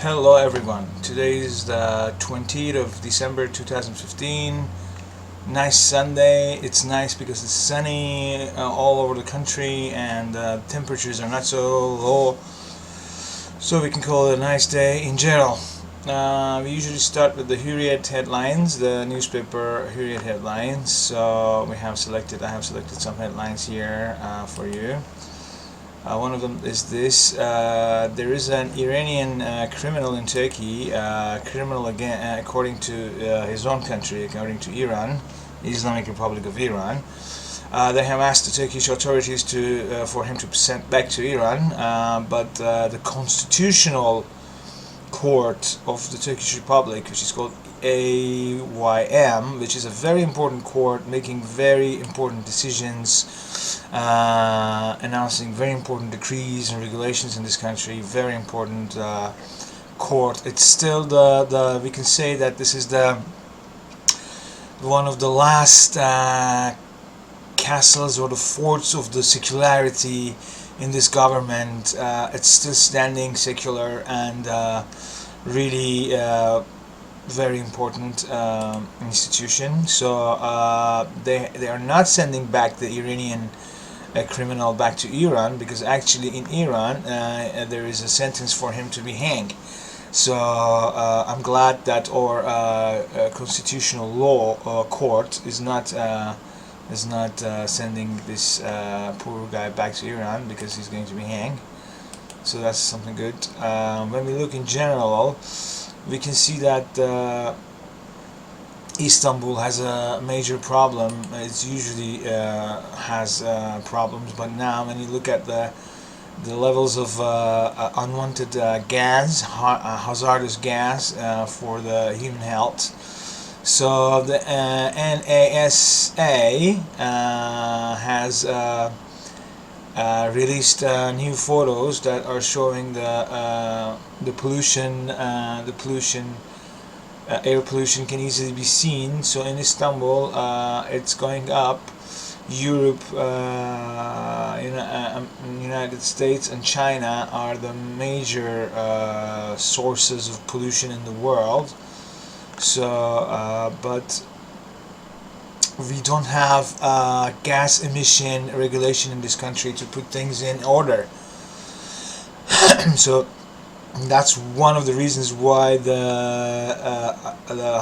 Hello everyone, today is the 20th of December 2015. Nice Sunday. It's nice because it's sunny all over the country and temperatures are not so low, so we can call it a nice day in general. We usually start with the Hurriyet headlines, the newspaper Hurriyet headlines. So I have selected some headlines here for you. One of them is this: there is an Iranian criminal in Turkey, criminal again according to his own country, according to Iran, the Islamic Republic of Iran. They have asked the Turkish authorities for him to be sent back to Iran, but the constitutional court of the Turkish Republic, which is called AYM, which is a very important court making very important decisions, announcing very important decrees and regulations in this country. Very important court. It's still the we can say that this is the one of the last castles or the forts of the secularity in this government. It's still standing secular and really very important institution. So they are not sending back the Iranian criminal back to Iran, because actually in Iran there is a sentence for him to be hanged. So I'm glad that our constitutional law court is not sending this poor guy back to Iran, because he's going to be hanged. So that's something good. When we look in general, we can see that Istanbul has a major problem. It usually has problems, but now when you look at the levels of unwanted gas, hazardous gas for the human health. So the NASA has released new photos that are showing the pollution. Air pollution can easily be seen. So in Istanbul, it's going up. Europe, United States, and China are the major sources of pollution in the world. So, but we don't have gas emission regulation in this country to put things in order. So that's one of the reasons why the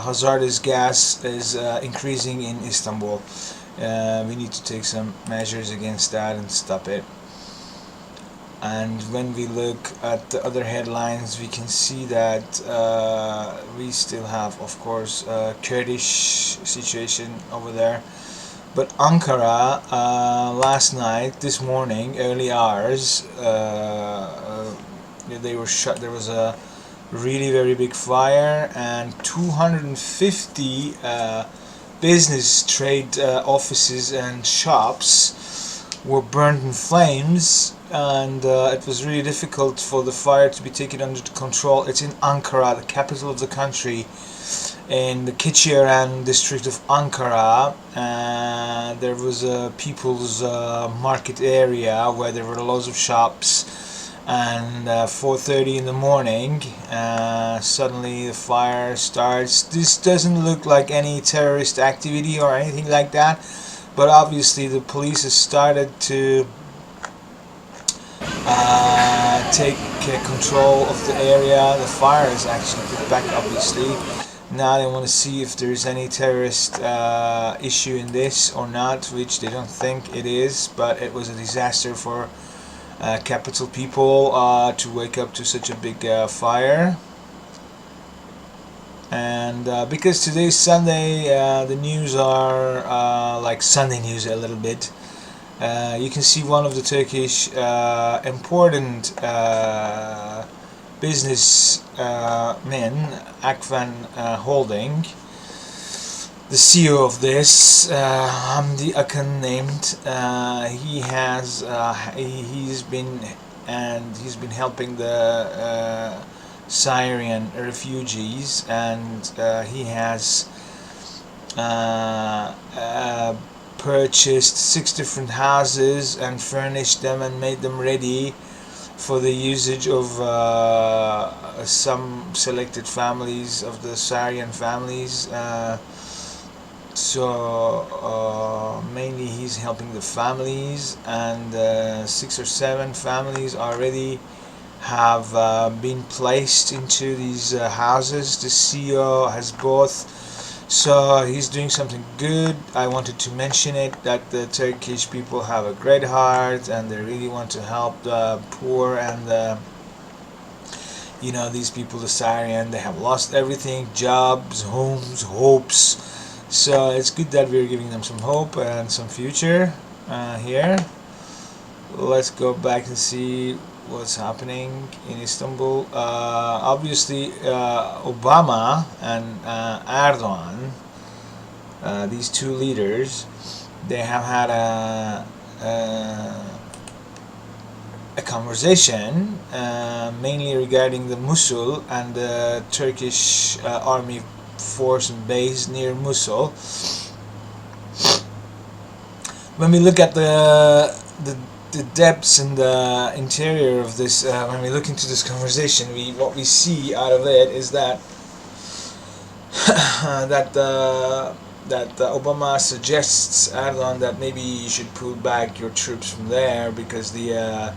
hazardous gas is increasing in Istanbul. We need to take some measures against that and stop it. And when we look at the other headlines, we can see that we still have, of course, Kurdish situation over there. But Ankara, last night, this morning, early hours, they were shut. There was a really very big fire, and 250 business trade offices and shops were burned in flames, and it was really difficult for the fire to be taken under control. It's in Ankara, the capital of the country, in the Keçiören district of Ankara. There was a people's market area where there were lots of shops, and 4:30 in the morning suddenly the fire starts. This doesn't look like any terrorist activity or anything like that, but obviously the police has started to take control of the area. The fire is actually put back, obviously. Now they want to see if there is any terrorist issue in this or not, which they don't think it is, but it was a disaster for capital people to wake up to such a big fire. And because today's Sunday, the news are like Sunday news a little bit. You can see one of the Turkish important business men, Akfen Holding. The CEO of this, Hamdi Akın named, he's been helping the Syrian refugees, and he has purchased 6 different houses and furnished them and made them ready for the usage of some selected families of the Syrian families. Mainly he's helping the families, and 6 or 7 families already have been placed into these houses. The CEO has both, so he's doing something good. I wanted to mention it, that the Turkish people have a great heart and they really want to help the poor and these people, the Syrian, they have lost everything: jobs, homes, hopes. So it's good that we're giving them some hope and some future here. Let's go back and see what's happening in Istanbul. Obviously, Obama and Erdogan, these two leaders, they have had a conversation mainly regarding the Mosul and the Turkish army force and base near Mosul. When we look at the depths and the interior of this, when we look into this conversation, what we see out of it is that that Obama suggests Erdogan that maybe you should pull back your troops from there because the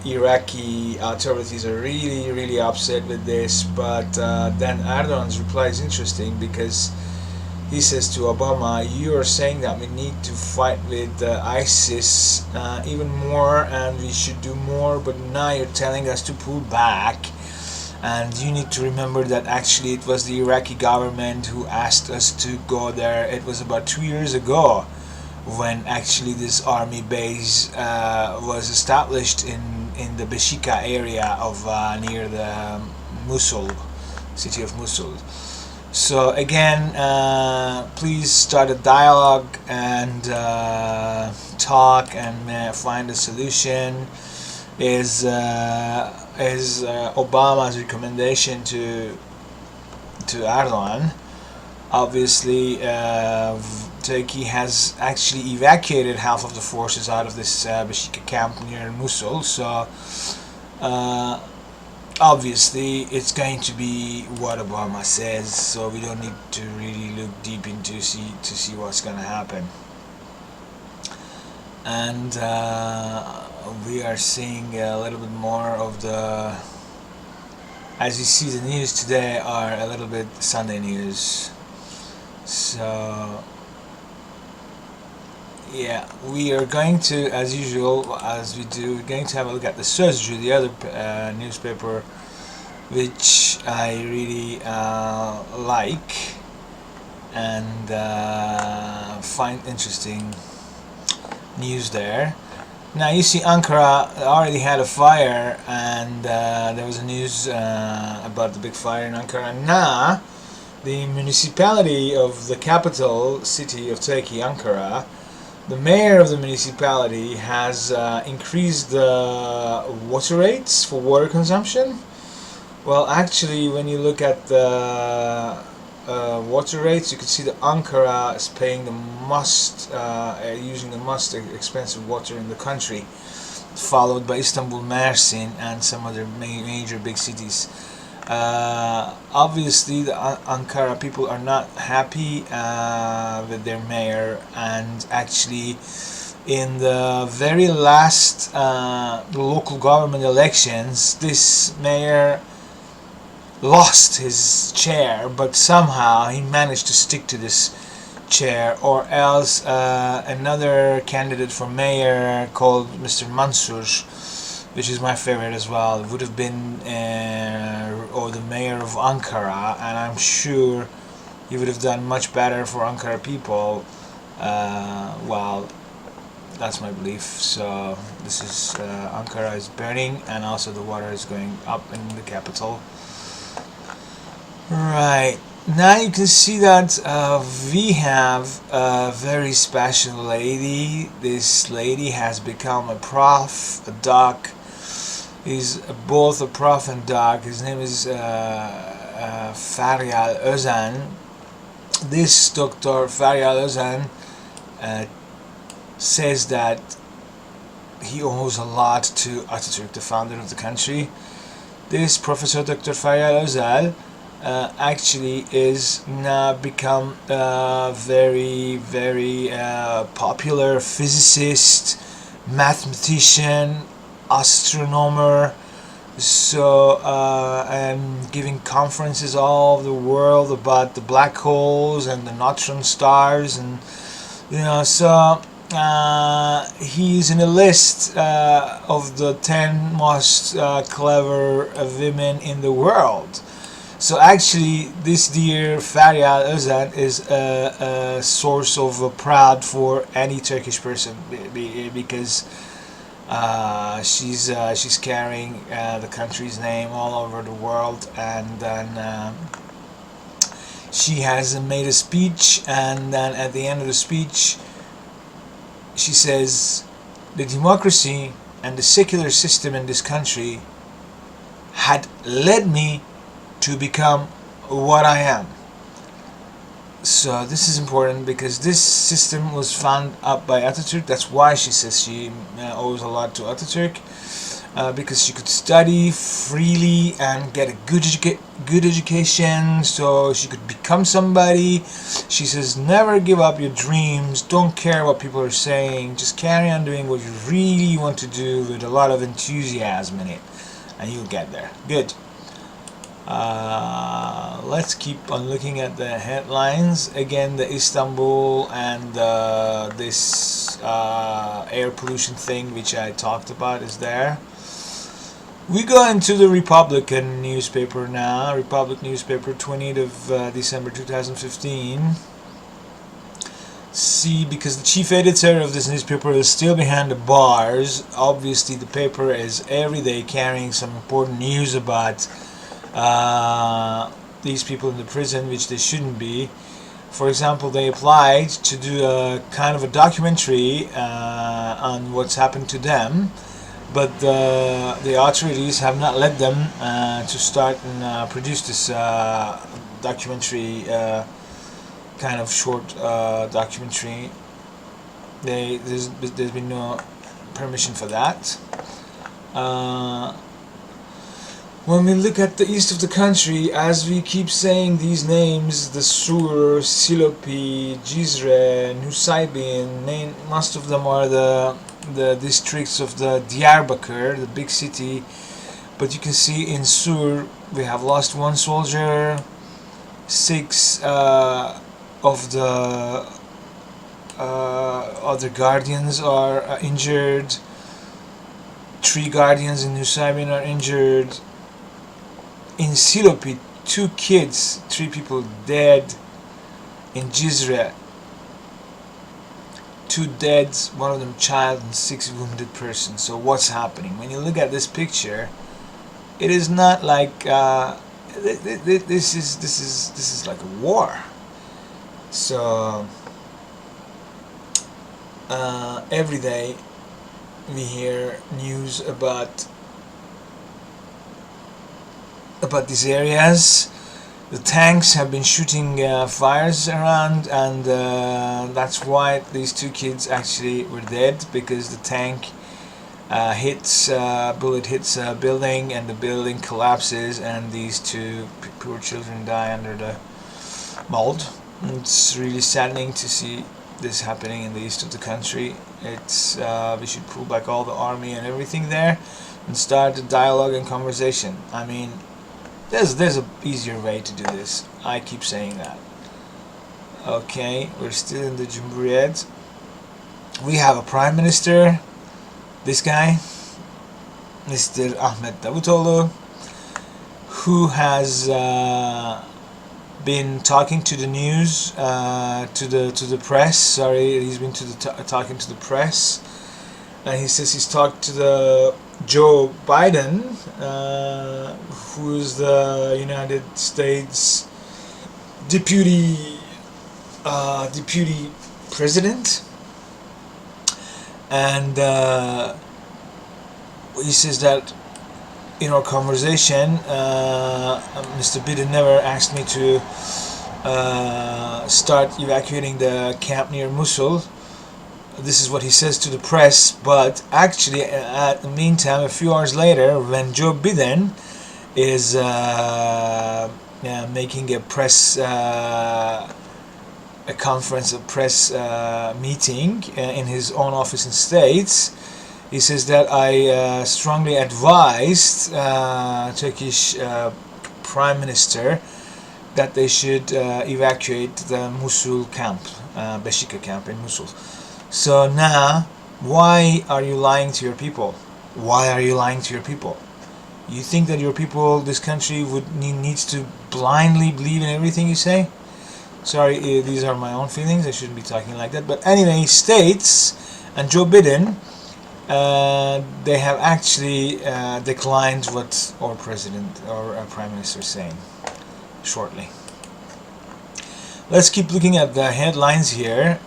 Iraqi authorities are really upset with this. But then Erdogan's reply is interesting, because he says to Obama, you are saying that we need to fight with ISIS even more and we should do more, but now you're telling us to pull back. And you need to remember that actually it was the Iraqi government who asked us to go there. It was about 2 years ago when actually this army base was established in the Beshika area of near the Mosul, city of Mosul. So again, please start a dialogue and talk and find a solution. Is Obama's recommendation to Erdogan. Obviously, Turkey has actually evacuated half of the forces out of this Beshika camp near Mosul. So obviously, it's going to be what Obama says. So we don't need to really look deep into to see what's going to happen. And we are seeing a little bit more of the, as you see, the news today are a little bit Sunday news. So yeah, we are going to, as usual, as we do, we're going to have a look at the Sözcü, the other newspaper, which I really like and find interesting news there. Now you see Ankara already had a fire, and there was a news about the big fire in Ankara. Now the municipality of the capital city of Turkey, Ankara, the mayor of the municipality has increased the water rates for water consumption. Well, actually, when you look at the water rates, you can see that Ankara is paying the most, using the most expensive water in the country, followed by Istanbul, Mersin, and some other major big cities. Obviously, the Ankara people are not happy with their mayor, and actually, in the very last local government elections, this mayor lost his chair, but somehow he managed to stick to this chair, or else another candidate for mayor called Mr. Mansur, which is my favorite as well, would have been or the mayor of Ankara, and I'm sure he would have done much better for Ankara people. Well, that's my belief. So this is Ankara is burning, and also the water is going up in the capital. Right, now you can see that we have a very special lady. This lady has become a prof, a doc. He's both a prof and doc. His name is Feryal Özen. This Dr. Feryal Özen says that he owes a lot to Atatürk, the founder of the country. This Professor Dr. Feryal Özel actually is now become a very popular physicist, mathematician, astronomer. So I'm giving conferences all over the world about the black holes and the neutron stars, and so he's in a list of the 10 most clever women in the world. So actually, this dear Feryal Özen is a source of pride for any Turkish person, because she's carrying the country's name all over the world, and then she has made a speech, and then at the end of the speech she says, the democracy and the secular system in this country had led me to become what I am. So this is important because this system was found up by Atatürk. That's why she says she owes a lot to Atatürk, because she could study freely and get a good education, so she could become somebody. She says, never give up your dreams, don't care what people are saying, just carry on doing what you really want to do with a lot of enthusiasm in it, and you'll get there. Good. Let's keep on looking at the headlines. Again, the Istanbul and this air pollution thing which I talked about is there. We go into the Republican newspaper now. Republic newspaper, 20th of December 2015. See, because the chief editor of this newspaper is still behind the bars. Obviously the paper is every day carrying some important news about these people in the prison, which they shouldn't be. For example, they applied to do a kind of a documentary on what's happened to them, but the authorities have not let them to start and produce this documentary, kind of short documentary. There's been no permission for that. When we look at the east of the country, as we keep saying these names, the Sur, Silopi, Cizre, Nusaybin, most of them are the districts of the Diyarbakir, the big city. But you can see in Sur we have lost one soldier, 6 of the other guardians are injured, 3 guardians in Nusaybin are injured. In Silopi, 2 kids, 3 people dead. In Cizre, 2 dead, one of them child, and 6 wounded persons. So what's happening? When you look at this picture, it is not like this is like a war. So every day we hear news about these areas. The tanks have been shooting fires around, and that's why these 2 kids actually were dead, because the tank bullet hits a building, and the building collapses, and these 2 poor children die under the mold. It's really saddening to see this happening in the east of the country. It's we should pull back all the army and everything there and start a dialogue and conversation. I mean, there's a easier way to do this. I keep saying that. Okay, we're still in the Cumhuriyet. We have a prime minister, this guy, Mr. Ahmet Davutoğlu, who has been talking to the news, to the press. Sorry, he's been talking to the press, and he says he's talked to the Joe Biden, who's the United States deputy president, and he says that in our conversation, Mr. Biden never asked me to start evacuating the camp near Mosul, This is what he says to the press, but actually, at the meantime, a few hours later, when Joe Biden is making a press a conference, a press meeting in his own office in States, he says that I strongly advised Turkish Prime Minister that they should evacuate the Mosul camp, Beshika camp in Mosul. So now, why are you lying to your people? Why are you lying to your people? You think that your people, this country, needs to blindly believe in everything you say? Sorry, these are my own feelings. I shouldn't be talking like that. But anyway, States and Joe Biden, they have actually declined what our president or our prime minister is saying. Shortly, let's keep looking at the headlines here.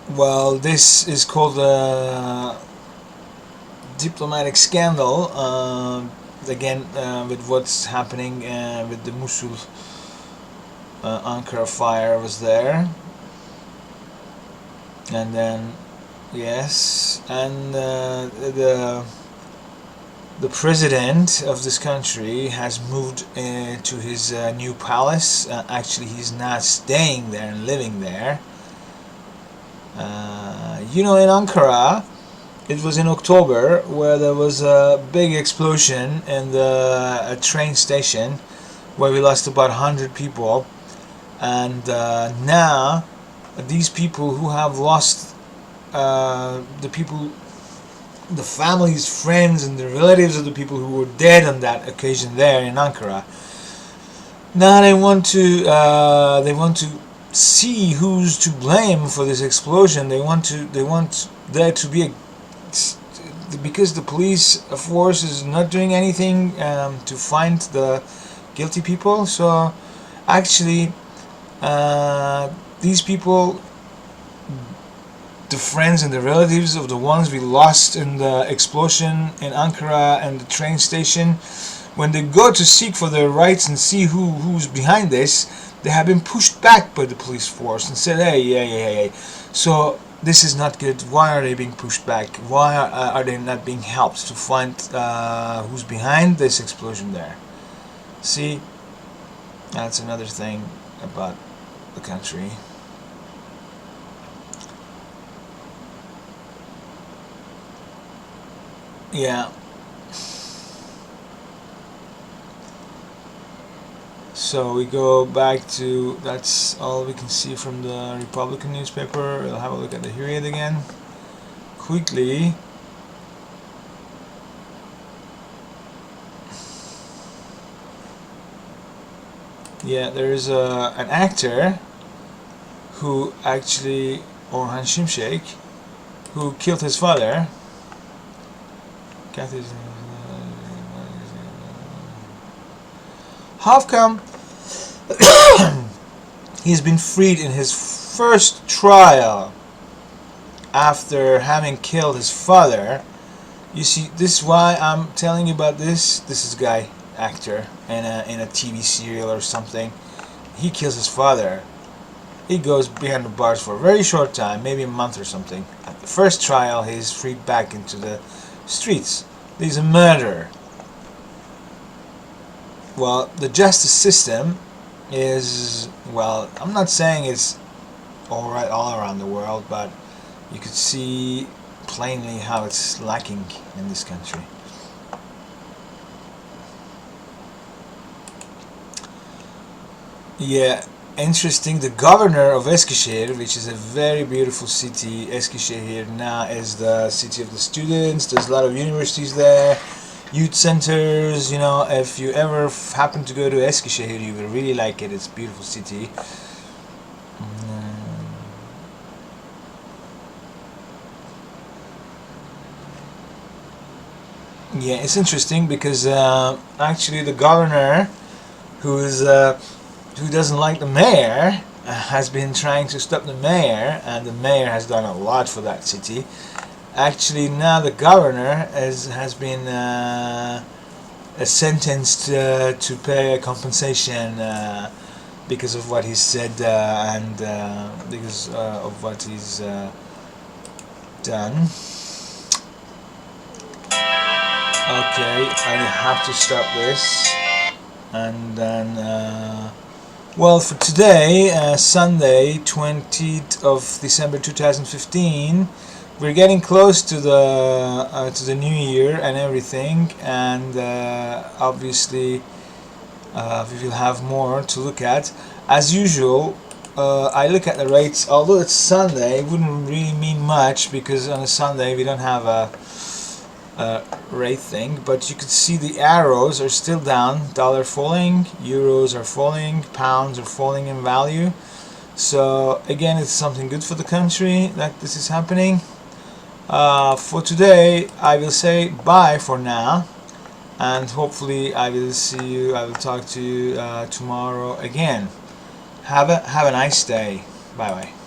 Well, this is called a diplomatic scandal. Again, with what's happening with the Mosul Ankara fire was there, and then yes, and the president of this country has moved to his new palace. Actually, he's not staying there and living there. In Ankara, it was in October where there was a big explosion in a train station where we lost about 100 people. And now, these people who have lost the families, friends, and the relatives of the people who were dead on that occasion there in Ankara. Now they want to see who's to blame for this explosion. They want there to be because the police force is not doing anything to find the guilty people. So actually, these people, the friends and the relatives of the ones we lost in the explosion in Ankara and the train station, when they go to seek for their rights and see who's behind this, they have been pushed back by the police force and said, hey. So this is not good. Why are they being pushed back? Why are they not being helped to find who's behind this explosion there? See, that's another thing about the country. Yeah. So we go back to, that's all we can see from the Republican newspaper. We'll have a look at the Hurriyet again quickly. Yeah, there is an actor who actually, Orhan Şimşek, who killed his father. How come he's been freed in his first trial after having killed his father? You see, this is why I'm telling you about this. This is a guy, actor, in a TV serial or something. He kills his father. He goes behind the bars for a very short time, maybe a month or something. At the first trial, he's freed back into the streets. He's a murderer. Well, the justice system is, well, I'm not saying it's alright all around the world, but you could see plainly how it's lacking in this country. Yeah, interesting. The governor of Eskişehir, which is a very beautiful city, Eskişehir now is the city of the students. There's a lot of universities there, youth centers. If you ever happen to go to Eskişehir, you will really like it. It's a beautiful city. Yeah, it's interesting because actually the governor, who doesn't like the mayor, has been trying to stop the mayor, and the mayor has done a lot for that city. Actually, now the governor has been sentenced to pay a compensation because of what he said and because of what he's done. Okay, I have to stop this, and then well, for today, Sunday 20th of December 2015, we're getting close to the new year and everything, and obviously we will have more to look at. As usual, I look at the rates. Although it's Sunday, it wouldn't really mean much because on a Sunday we don't have a rate thing, but you could see the arrows are still down. Dollar falling, euros are falling, pounds are falling in value. So again, it's something good for the country that this is happening. For today, I will say bye for now, and hopefully I will talk to you tomorrow again. Have a nice day. Bye bye.